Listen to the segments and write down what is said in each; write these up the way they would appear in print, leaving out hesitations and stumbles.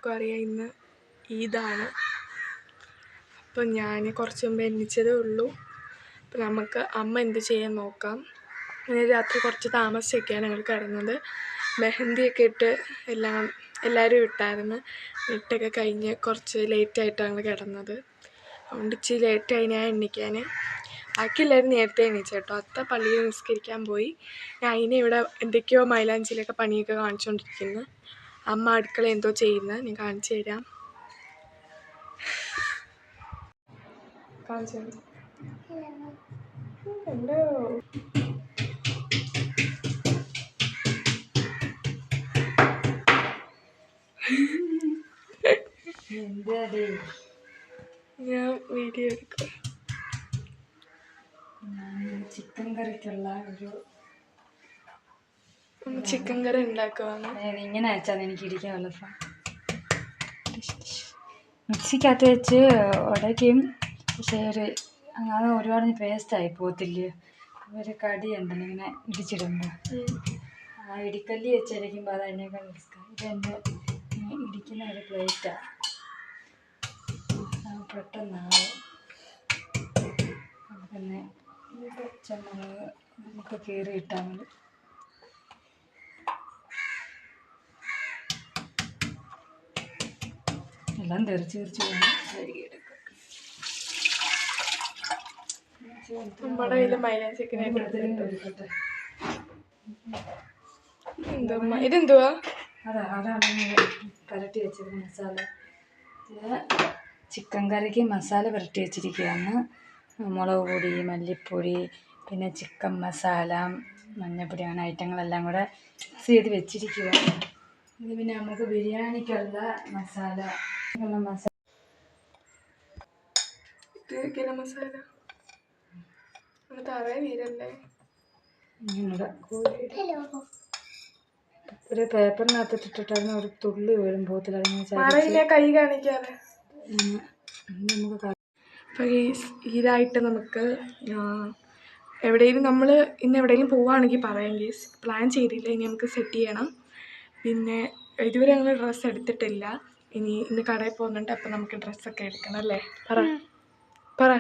എല്ലാവർക്കും അറിയാം ഇന്ന് ഈദാണ്. അപ്പോൾ ഞാൻ കുറച്ച് മുമ്പ് എണ്ണിച്ചതേ ഉള്ളൂ. അപ്പോൾ നമുക്ക് അമ്മ എന്ത് ചെയ്യാൻ നോക്കാം. ഇന്നലെ രാത്രി കുറച്ച് താമസിച്ചൊക്കെയാണ് ഞങ്ങൾ കിടന്നത്. മെഹന്തിയൊക്കെ ഇട്ട് എല്ലാവരും ഇട്ടായിരുന്നു. ഇട്ടൊക്കെ കഴിഞ്ഞ് കുറച്ച് ലേറ്റായിട്ടാണ് ഞങ്ങൾ കിടന്നത്. അതുകൊണ്ട് ഇച്ചിരി ലേറ്റായി ഞാൻ എണ്ണിക്കാൻ. ബാക്കി എല്ലാവരും നേരത്തെ എണീച്ചു കേട്ടോ. അത്ത പള്ളിയിൽ നിസ്കരിക്കാൻ പോയി. ഞാൻ അതിനെ ഇവിടെ എന്തൊക്കെയോ മൈലാഞ്ചിയിലൊക്കെ പണിയൊക്കെ കാണിച്ചുകൊണ്ടിരിക്കുന്നു. അമ്മ അടുക്കള എന്തോ ചെയ്യുന്നത് ഞാൻ കാണിച്ചു തരാം. കാണിച്ചു തരാം. എന്തോ ഞാൻ വീഡിയോ എടുക്കുക. ചിക്കൻ കറിക്കുള്ള ചിക്കൻ കറി ഉണ്ടാക്കുവാണ്. ഇങ്ങനെ അയച്ചാൽ എനിക്ക് ഇരിക്കാൻ വല്ല മിക്സിക്കകത്ത് വെച്ച് ഉടയ്ക്കും. പക്ഷേ അത് ഒരുപാട് പേസ്റ്റായി പോകത്തില്ലേ. ഒരു കടിയുണ്ടല്ലോ ഇങ്ങനെ ഇടിച്ചിടുമ്പോൾ. ആ ഇടിക്കല്ലി വെച്ചടിക്കുമ്പോൾ അത് അതിനേക്കാൾ റിസ്ക്കാണ്. ഇതെൻ്റെ ഇടിക്കുന്ന ഒരു പ്ലേറ്റാണ്. പെട്ടെന്നാവും. പിന്നെ പച്ചമുളക് നമുക്ക് കീറിയിട്ടാൽ മതി. എല്ലാം തെറിച്ച് വേണം കഴുകിയെടുക്കുക. നമ്മുടെ കയ്യിൽ മൈലാഞ്ചിക്കനെ ഇതെന്തുവാ? അതാണ് പുരട്ടി വെച്ചിരിക്കുന്ന മസാല. ഇത് ചിക്കൻ കറിക്ക് മസാല പുരട്ടി വെച്ചിരിക്കുകയാണ്. മുളക് പൊടി, മല്ലിപ്പൊടി, പിന്നെ ചിക്കൻ മസാല, മഞ്ഞൾപ്പൊടി, അങ്ങനെ ഐറ്റങ്ങളെല്ലാം കൂടെ മിക്സ് ചെയ്ത് വെച്ചിരിക്കുക. ഇത് പിന്നെ നമുക്ക് ബിരിയാണിക്കുള്ള മസാല ഗരം മസാല ഒരു പേപ്പറിനകത്തിട്ടിട്ടായിരുന്നു. ഒരു തുള്ളി വരും പോകത്തില്ല. കൈ കാണിക്കാതെ നമുക്ക്. അപ്പോൾ ഇതായിട്ട് നമുക്ക് എവിടെയെങ്കിലും നമ്മൾ ഇന്ന് എവിടെയെങ്കിലും പോവുകയാണെങ്കിൽ പറയാം ഗീസ്. പ്ലാൻ ചെയ്തില്ല, ഇനി നമുക്ക് സെറ്റ് ചെയ്യണം. പിന്നെ ഇതുവരെ ഞങ്ങൾ ഡ്രസ്സ് എടുത്തിട്ടില്ല. ഇന്ന് കടയിൽ പോകുന്നുണ്ട്. അപ്പം നമുക്ക് ഡ്രസ്സൊക്കെ എടുക്കണം അല്ലേ? പറ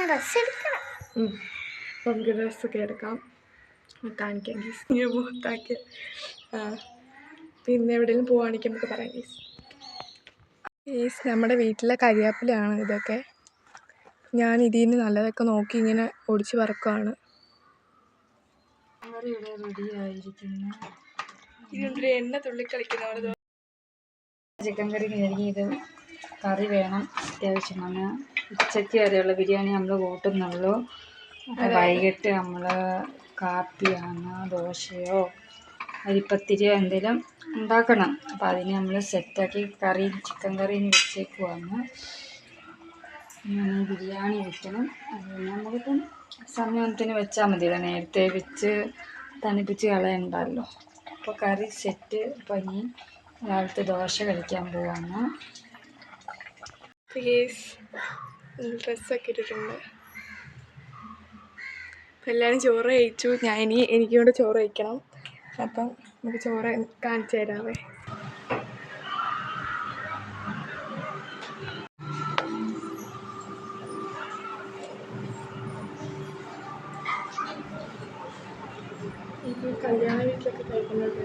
ഡ്രസ്സ് എടുക്കണം. അപ്പം നമുക്ക് ഡ്രസ്സൊക്കെ എടുക്കാം. കാണിക്കാം ഗീസ്. ഞാൻ മുഖത്താക്കി. പിന്നെ എവിടെയെങ്കിലും പോവുകയാണെങ്കിൽ നമുക്ക് പറയാം ഗീസ്. നമ്മുടെ വീട്ടിലെ കരിവേപ്പിലയാണ് ഇതൊക്കെ. ഞാൻ ഇതിന് നല്ലതൊക്കെ നോക്കി ഇങ്ങനെ ഒടിച്ച് പറക്കുവാണ്. എണ്ണ തുള്ളിക്കളിക്കുന്ന ചിക്കൻ കറി കഴിഞ്ഞ് ഇത് കറി വേണം അത്യാവശ്യമാണ്. ഉച്ചയ്ക്ക് വരെയുള്ള ബിരിയാണി നമ്മൾ കൂട്ടുന്നുള്ളൂ. വൈകിട്ട് നമ്മൾ കാപ്പിയാണ്, ദോശയോ അരിപ്പത്തിരിയോ എന്തെങ്കിലും ഉണ്ടാക്കണം. അപ്പോൾ അതിന് നമ്മൾ സെറ്റാക്കി ചിക്കൻ കറിന്ന് വെച്ചേക്കുവാണ്. ബിരിയാണി വെക്കണം. അത് നമുക്കിപ്പം സമയത്തിന് വെച്ചാൽ മതിയല്ലോ. നേരത്തെ വെച്ച് തണുപ്പിച്ച് കളയണ്ടല്ലോ. അപ്പോൾ കറി സെറ്റ്. അപ്പോൾ ഇനി രാവിലത്തെ ദോശ കഴിക്കാൻ പോവാണ്. ഡ്രസ്സൊക്കെ ഇട്ടിട്ടുണ്ട്. അപ്പം എല്ലാവരും ചോറ് കഴിച്ചു. എനിക്കും കൂടെ ചോറ് കഴിക്കണം. അപ്പം നമുക്ക് ചോറ് കാണിച്ചു തരാവേ. കല്യാണ വീട്ടിലൊക്കെ കഴിക്കുന്നത്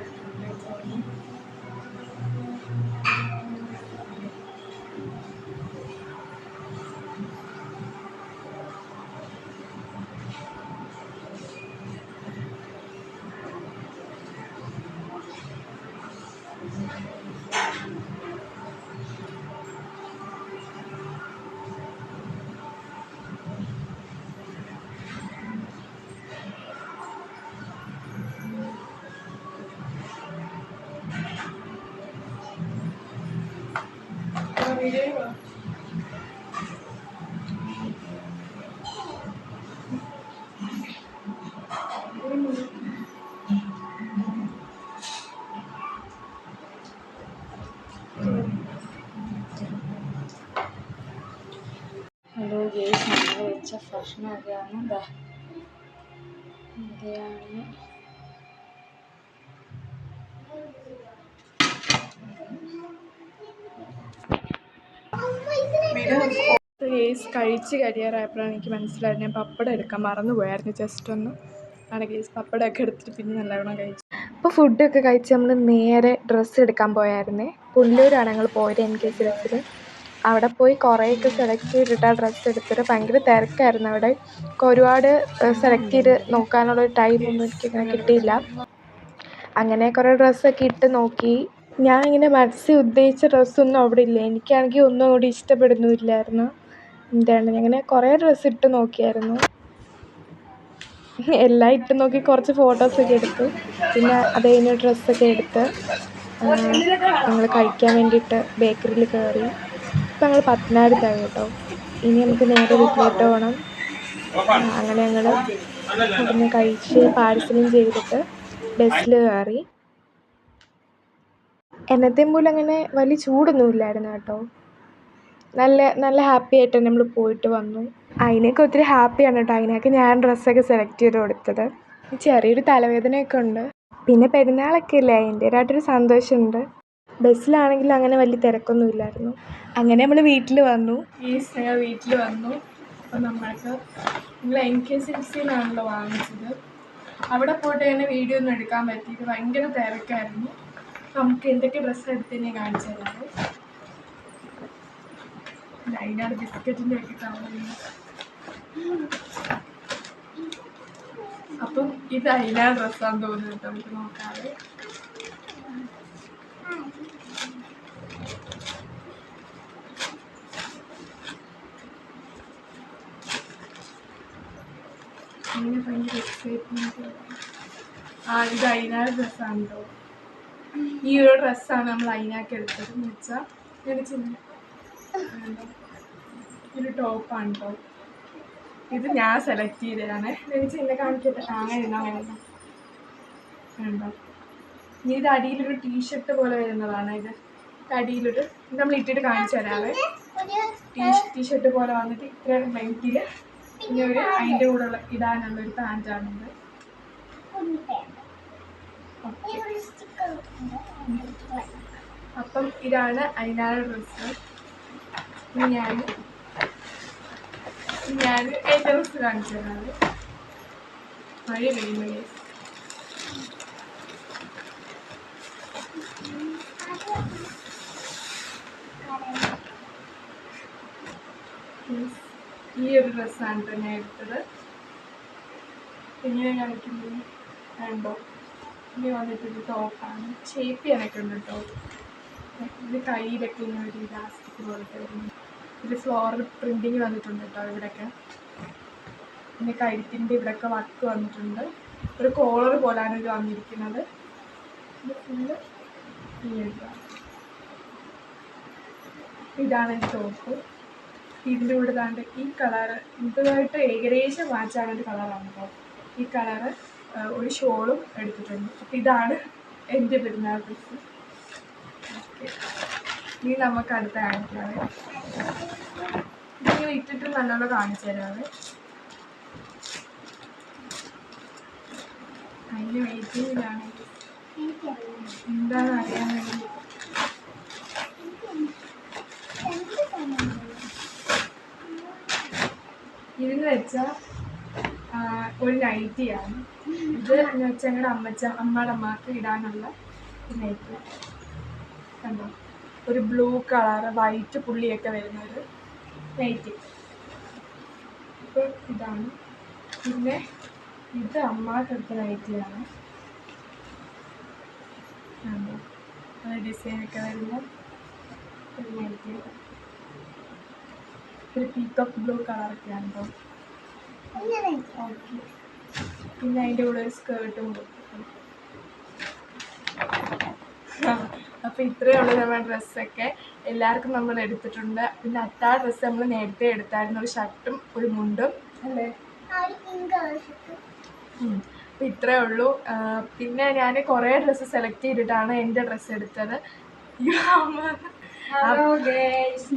ഹലോ ഗേസ്, നമ്മൾ വെച്ച ഭക്ഷണമൊക്കെയാണ്. ബിരിയാണി, കേസ് കഴിച്ച് കഴിയാറായപ്പോഴാണ് എനിക്ക് മനസ്സിലായത് ഞാൻ പപ്പടം എടുക്കാൻ മറന്നു പോയായിരുന്നു. ജസ്റ്റ് ഒന്ന് ആണ് കേസ് പപ്പടമൊക്കെ എടുത്തിട്ട് പിന്നെ നല്ലവണ്ണം കഴിച്ചു. അപ്പോൾ ഫുഡൊക്കെ കഴിച്ച് നമ്മൾ നേരെ ഡ്രസ്സ് എടുക്കാൻ പോയായിരുന്നേ. പുല്ലൂരാണ് ഞങ്ങൾ പോയത് NKCS. അവിടെ പോയി കുറേയൊക്കെ സെലക്ട് ചെയ്തിട്ട് ആ ഡ്രസ്സ് എടുത്തിട്ട് ഭയങ്കര തിരക്കായിരുന്നു അവിടെ. ഒരുപാട് സെലക്ട് ചെയ്ത് നോക്കാനുള്ളൊരു ടൈമൊന്നും എനിക്കിങ്ങനെ കിട്ടിയില്ല. അങ്ങനെ കുറേ ഡ്രസ്സൊക്കെ ഇട്ട് നോക്കി. ഞാൻ ഇങ്ങനെ മനസ്സിൽ ഉദ്ദേശിച്ച ഡ്രസ്സൊന്നും അവിടെ ഇല്ല. എനിക്കാണെങ്കിൽ ഒന്നും അവിടെ ഇഷ്ടപ്പെടുന്നുമില്ലായിരുന്നു. എന്താണ് അങ്ങനെ കുറേ ഡ്രസ്സ് ഇട്ട് നോക്കിയായിരുന്നു. എല്ലാം ഇട്ട് നോക്കി കുറച്ച് ഫോട്ടോസൊക്കെ എടുത്തു. പിന്നെ അത് കഴിഞ്ഞ് ഡ്രസ്സൊക്കെ എടുത്ത് ഞങ്ങൾ കഴിക്കാൻ വേണ്ടിയിട്ട് ബേക്കറിയിൽ കയറി. ഇപ്പം ഞങ്ങൾ പത്തനാപുരത്തായി കേട്ടോ. ഇനി നമുക്ക് നേരെ വീട്ടിലോട്ട് പോകണം. അങ്ങനെ ഞങ്ങൾ അവിടുന്ന് കഴിച്ച് പാഴ്സലും ചെയ്തിട്ട് ബസ്സിൽ കയറി. എന്നത്തേയും പോലും അങ്ങനെ വലിയ ചൂടൊന്നും ഇല്ലായിരുന്നു കേട്ടോ. നല്ല ഹാപ്പി ആയിട്ട് നമ്മൾ പോയിട്ട് വന്നു. അതിനൊക്കെ ഒത്തിരി ഹാപ്പിയാണ് കേട്ടോ. അതിനൊക്കെ ഞാൻ ഡ്രസ്സൊക്കെ സെലക്ട് ചെയ്ത് കൊടുത്തത്. ചെറിയൊരു തലവേദനയൊക്കെ ഉണ്ട്. പിന്നെ പെരുന്നാളൊക്കെ അല്ലേ, അതിൻ്റേതായിട്ടൊരു സന്തോഷമുണ്ട്. ബസ്സിലാണെങ്കിൽ അങ്ങനെ വലിയ തിരക്കൊന്നും ഇല്ലായിരുന്നു. അങ്ങനെ നമ്മൾ വീട്ടിൽ വന്നു. ഞങ്ങൾ വീട്ടിൽ വന്നു. അപ്പം നമ്മൾക്ക് നിങ്ങൾ NKCSനാണല്ലോ വാങ്ങിച്ചത്. അവിടെ പോയിട്ട് തന്നെ വീഡിയോ ഒന്നും എടുക്കാൻ പറ്റിയിട്ട് ഭയങ്കര തിരക്കായിരുന്നു. നമുക്ക് എന്തൊക്കെ ഡ്രസ്സ് എടുത്ത് ഞാൻ കാണിച്ചു തരാറ്. അതിനകത്ത് ബിസ്ക്കറ്റിൻ്റെ ഒക്കെ കവറുണ്ട്. അപ്പം ഇത് അതിനാ ഡ്രസ്സാന്ന് തോന്നുന്നു കേട്ടോ. നമുക്ക് നോക്കാതെ അങ്ങനെ ഭയങ്കര എക്സൈറ്റ്മെൻറ്റ്. ഇത് അതിനാ ഡ്രസ്സാണ് കേട്ടോ. ഈ ഒരു ഡ്രസ്സാണ് നമ്മൾ അതിനാക്കി എടുത്തത്. എന്ന് വെച്ചാൽ ഒരു ടോപ്പാണ് കേട്ടോ. ഇത് ഞാൻ സെലക്ട് ചെയ്തതാണ്. എന്നെ കാണിക്കട്ടെ. അങ്ങനെ വേണ്ടോ. ഇനി ഇത് അടിയിലൊരു ടീഷർട്ട് പോലെ വരുന്നതാണ്. ഇത് അടിയിലൊരു നമ്മൾ ഇട്ടിട്ട് കാണിച്ചു തരാവേ. ടീഷർട്ട് പോലെ വന്നിട്ട് ഇത്ര ലെങ്ത്തിൽ പിന്നെ അതിൻ്റെ കൂടെ ഉള്ള ഇടാനുള്ളൊരു പാൻറ്റാണിത്. അപ്പം ഇതാണ് അതിനാണ് ഡ്രസ്സ്. ഞാൻ എൻ്റെ ഡ്രസ്സ് കാണിച്ചു തരാറ്. മഴ പെയ്യുന്നു. ഈ ഒരു ഡ്രസ്സാണ് കേട്ടോ ഞാൻ എടുത്തത്. ഇങ്ങനെ കാണിക്കുന്നത് വേണ്ടോ. ഇനി വന്നിട്ടൊരു ടോപ്പാണ്. ഷേപ്പ് ചെയ്യാനൊക്കെ ഉണ്ട് കേട്ടോ. ഇത് കയ്യിലൊക്കെ ഇങ്ങനെ ഒരു ഇലാസ്റ്റിക് പോലത്തെ വരുന്നു. ഇത് ഫ്ലോറൽ പ്രിൻറ്റിങ് വന്നിട്ടുണ്ട് കേട്ടോ ഇവിടെയൊക്കെ. പിന്നെ കഴുത്തിൻ്റെ ഇവിടെയൊക്കെ വർക്ക് വന്നിട്ടുണ്ട്. ഒരു കോളർ പോലാണ് ഇത് വന്നിരിക്കുന്നത്. ഇത് ഫുള്ള് ഇതാണ് എൻ്റെ ടോപ്പ്. ഇതിൻ്റെ കൂടെ താണ്ട് ഈ കളറ് ഇതുമായിട്ട് ഏകദേശം മാച്ചാണ് ഒരു കളറാണ് കേട്ടോ. ഈ കളറ് ഒരു ഷോളും എടുത്തിട്ടുണ്ട്. അപ്പം ഇതാണ് എൻ്റെ പെരുന്നാൾ ഡ്രസ്സ്. ഓക്കെ, ഇനി നമുക്ക് അടുത്ത കാണിക്കാതെ ഇതിങ്ങനെ ഇട്ടിട്ട് നല്ലോണം കാണിച്ചു തരാതെ. അതിൻ്റെ വെയിറ്റിങ്ങിലാണ് എന്താണെന്ന് അറിയാൻ വേണ്ടി. ഇതെന്ന് വെച്ചാൽ ഒരു നൈറ്റിയാണ്. ഇത് എന്ന് വെച്ചാൽ ഞങ്ങളുടെ അമ്മയുടെ അമ്മക്ക് ഇടാനുള്ള നൈറ്റി കണ്ടോ. ഒരു ബ്ലൂ കളറ് വൈറ്റ് പുള്ളിയൊക്കെ വരുന്നൊരു നൈറ്റി. ഇപ്പോൾ ഇതാണ്. പിന്നെ ഇത് അമ്മക്കെടുത്ത നൈറ്റിയാണ്. കണ്ടോ, അത് ഡിസൈനൊക്കെ വരുന്ന ഒരു നൈറ്റി. ഒരു പീക്കോക്ക് ബ്ലൂ കളറൊക്കെയാണ് കേട്ടോ. ഓക്കെ, പിന്നെ അതിൻ്റെ കൂടെ ഒരു സ്കേർട്ടും കൊടുത്തിട്ടുണ്ട്. അപ്പോൾ ഇത്രയേ ഉള്ളൂ നമ്മുടെ ഡ്രസ്സൊക്കെ. എല്ലാവർക്കും നമ്മൾ എടുത്തിട്ടുണ്ട്. പിന്നെ അത്താ ഡ്രസ്സ് നമ്മൾ നേരത്തെ എടുത്തായിരുന്നു. ഒരു ഷർട്ടും ഒരു മുണ്ടും അല്ലേ. അപ്പോൾ ഇത്രയേ ഉള്ളൂ. പിന്നെ ഞാൻ കുറേ ഡ്രസ്സ് സെലക്ട് ചെയ്തിട്ടാണ് എൻ്റെ ഡ്രസ്സ് എടുത്തത്.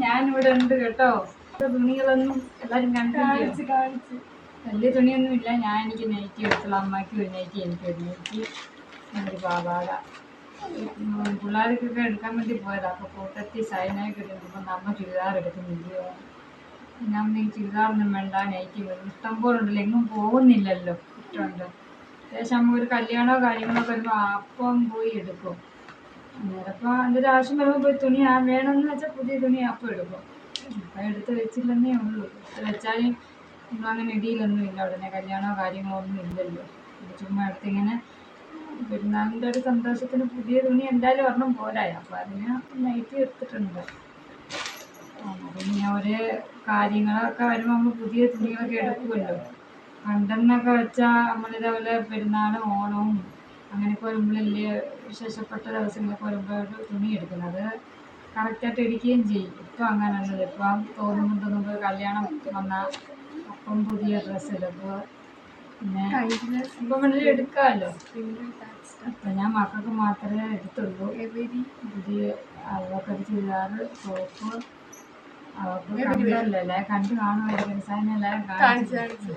ഞാനിവിടെ ഉണ്ട് കേട്ടോ. തുണികളൊന്നും എല്ലാവരും കാണിച്ച് വലിയ തുണിയൊന്നും ഇല്ല. എനിക്ക് നൈറ്റി എടുത്തുള്ള അമ്മയ്ക്ക് ഒരു നൈറ്റി, എനിക്ക് ഒരു നൈറ്റി, ഒരു പാവാട. പിള്ളേർക്കൊക്കെ എടുക്കാൻ വേണ്ടി പോയതാ. അപ്പോൾ കൂട്ടത്തിൽ സൈനായിട്ട് എടുക്കുമ്പോൾ നമ്മ ചുരിദാർ എടുക്കുന്നില്ലയോ. ഞാൻ ഈ ചുരിദാറൊന്നും വേണ്ട, നൈറ്റി വരും, ഇഷ്ടം പോലെ ഉണ്ടല്ലോ, എങ്ങും പോകുന്നില്ലല്ലോ, ഇഷ്ടമുണ്ട്. ശേഷം നമ്മൾ ഒരു കല്യാണമോ കാര്യങ്ങളോ വരുമ്പോൾ അപ്പം പോയി എടുക്കും. അന്നേരപ്പോൾ അതിൻ്റെ ആവശ്യം വരുമ്പോൾ പോയി തുണി വേണമെന്ന് വെച്ചാൽ പുതിയ തുണി അപ്പം എടുക്കും. ഇപ്പം എടുത്ത് വെച്ചില്ലെന്നേ ഉള്ളൂ. എടുത്ത് വെച്ചാലും ഒന്നും അങ്ങനെ ഇടിയിലൊന്നും ഇല്ല, ഉടനെ കല്യാണമോ കാര്യങ്ങളോ ഒന്നും ഇല്ലല്ലോ. ചുമ്മാ എടുത്തിങ്ങനെ പെരുന്നാളിൻ്റെ ഒരു സന്തോഷത്തിന് പുതിയ തുണി എന്തായാലും ഒരെണ്ണം പോരായോ. അപ്പോൾ അതിന് നൈറ്റി എടുത്തിട്ടുണ്ട്. പിന്നെ ഒരു കാര്യങ്ങളൊക്കെ വരുമ്പോൾ നമ്മൾ പുതിയ തുണികളൊക്കെ എടുക്കുമല്ലോ. പണ്ടെന്നൊക്കെ വെച്ചാൽ നമ്മളിതേപോലെ പെരുന്നാളും ഓണവും അങ്ങനെയൊക്കെ വരുമ്പോഴല്ലേ വിശേഷപ്പെട്ട ദിവസങ്ങളൊക്കെ വരുമ്പോൾ ഒരു തുണി എടുക്കുന്നത് കറക്റ്റായിട്ട് ഇടിക്കുകയും ചെയ്യും. ഇപ്പം അങ്ങനെയല്ലല്ലോ. ഇപ്പം തോന്നുമ്പോൾ കല്യാണം വന്നാൽ അപ്പം പുതിയ ഡ്രസ്സ് എടുക്കുക. പിന്നെ ഇപ്പം വേണമെങ്കിൽ എടുക്കാമല്ലോ. അപ്പം ഞാൻ മക്കൾക്ക് മാത്രമേ എടുത്തുള്ളൂ. പുതിയ അവർക്ക് ചുരിദാർ, ടോപ്പ് അവർക്ക് കണ്ടല്ലേ, കണ്ടു കാണുമായിരിക്കും. ഡിസൈൻ എല്ലാവരും കാണിച്ചു.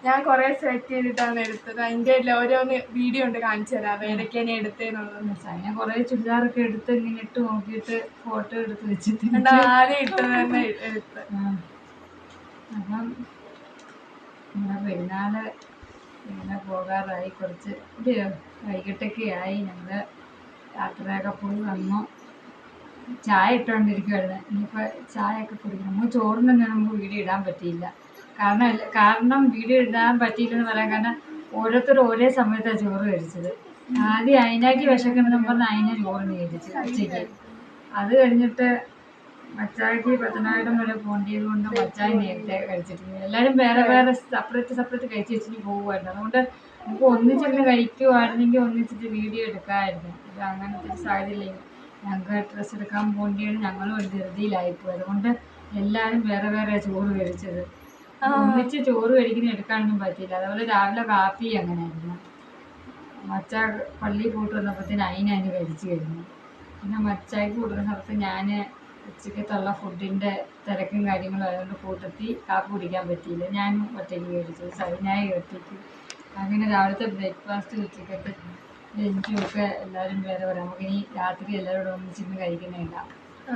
ഞാൻ കുറെ സെലക്ട് ചെയ്തിട്ടാണ് എടുത്തത്. അതിൻ്റെ ഓരോന്ന് വീഡിയോ ഉണ്ട്, കാണിച്ചു തരാം ഏതൊക്കെയാണ് എടുത്തതെന്നുള്ളത്. ഡിസൈനെ കുറേ ചുരിദാറൊക്കെ എടുത്ത് ഇങ്ങനെ ഇട്ട് നോക്കിയിട്ട് ഫോട്ടോ എടുത്ത് വെച്ചിട്ട് ആദ്യം ഇട്ടത് തന്നെ എടുത്ത്. അപ്പം നമ്മുടെ പെരുന്നാള് ഇങ്ങനെ പോകാറായി. കുറച്ച് വൈകിട്ടൊക്കെ ആയി. ഞങ്ങൾ യാത്രയൊക്കെ പോയി വന്നു. ചായ ഇട്ടുകൊണ്ടിരിക്കുവായിരുന്നു. ഇനിയിപ്പോൾ ചായയൊക്കെ കുടിക്കണം. നമുക്ക് ചോറിനൊന്നും നമുക്ക് വീഡിയോ ഇടാൻ പറ്റിയില്ല. കാരണം വീഡിയോ ഇടാൻ പറ്റിയില്ലെന്ന് പറയാൻ കാരണം ഓരോരുത്തരും ഒരേ സമയത്താണ് ചോറ് കഴിച്ചത്. ആദ്യം അതിനാക്കി വിശക്കണമെന്ന് പറഞ്ഞ് അതിനെ ചോറിന് കഴിച്ചു ഉച്ചയ്ക്ക്. അത് കഴിഞ്ഞിട്ട് മച്ചായിക്ക് പത്തനായിരം വരെ പോകേണ്ടത് കൊണ്ട് മച്ചായി നേരത്തെ കഴിച്ചിട്ടുണ്ട്. എല്ലാവരും വേറെ വേറെ സെപ്പറേറ്റ് കഴിച്ച് വെച്ചിട്ട് പോകുമായിരുന്നു. അതുകൊണ്ട് നമുക്ക് ഒന്നിച്ചിരുന്ന് കഴിക്കുവായിരുന്നെങ്കിൽ ഒന്നിച്ചിട്ട് വീഡിയോ എടുക്കാമായിരുന്നു. ഇത് അങ്ങനത്തെ സാഹചര്യം. ഞങ്ങൾക്ക് ഡ്രസ്സ് എടുക്കാൻ പോകേണ്ടിയാണ്. ഞങ്ങളും ഒരു ധൃതിയിലായിപ്പോയി. അതുകൊണ്ട് എല്ലാവരും വേറെ വേറെ ചോറ് കഴിച്ചത്. ഒന്നിച്ച് ചോറ് കഴിക്കുന്ന എടുക്കാനൊന്നും പറ്റിയില്ല. അതുപോലെ രാവിലെ കാപ്പി അങ്ങനെയായിരുന്നു. മച്ച പള്ളിയിൽ പോയിട്ട് വന്നപ്പോഴത്തേന് അതിന് കഴിച്ചു കഴിഞ്ഞു. പിന്നെ മച്ചായിക്ക് കൊടുക്കുന്ന സ്ഥലത്ത് ഞാൻ ഉച്ചയ്ക്കത്തുള്ള ഫുഡിൻ്റെ തിരക്കും കാര്യങ്ങളും അതുകൊണ്ട് കൂട്ടത്തിൽ കാപ്പി കുടിക്കാൻ പറ്റിയില്ല. ഞാനും ഒറ്റയ്ക്ക് കഴിച്ചു, സൈനായി ഒറ്റയ്ക്ക്. അങ്ങനെ രാവിലത്തെ ബ്രേക്ക്ഫാസ്റ്റ്, ഉച്ചയ്ക്കത്തെ ലഞ്ചും ഒക്കെ എല്ലാവരും വേറെ പറയാം. നമുക്കിനി രാത്രി എല്ലാവരോടും ഒന്നിച്ചിരുന്ന് കഴിക്കുന്നില്ല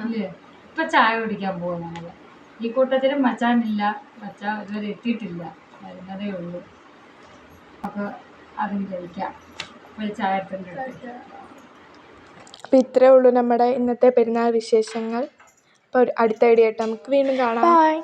ഇല്ലേ. ഇപ്പം ചായ കുടിക്കാൻ പോകും ഞങ്ങൾ. ഈ കൂട്ടത്തിലും മച്ചാനില്ല, മച്ചാൻ ഇതുവരെ എത്തിയിട്ടില്ല, വരുന്നതേ ഉള്ളൂ. അപ്പോൾ അതും കഴിക്കാം. അപ്പോൾ ചായ എടുത്തിട്ടുണ്ട്. അപ്പോൾ ഇത്രയേ ഉള്ളൂ നമ്മുടെ ഇന്നത്തെ പെരുന്നാൾ വിശേഷങ്ങൾ. അപ്പോൾ അടുത്ത വീഡിയോ ആയിട്ട് നമുക്ക് വീണ്ടും കാണാം. ബൈ.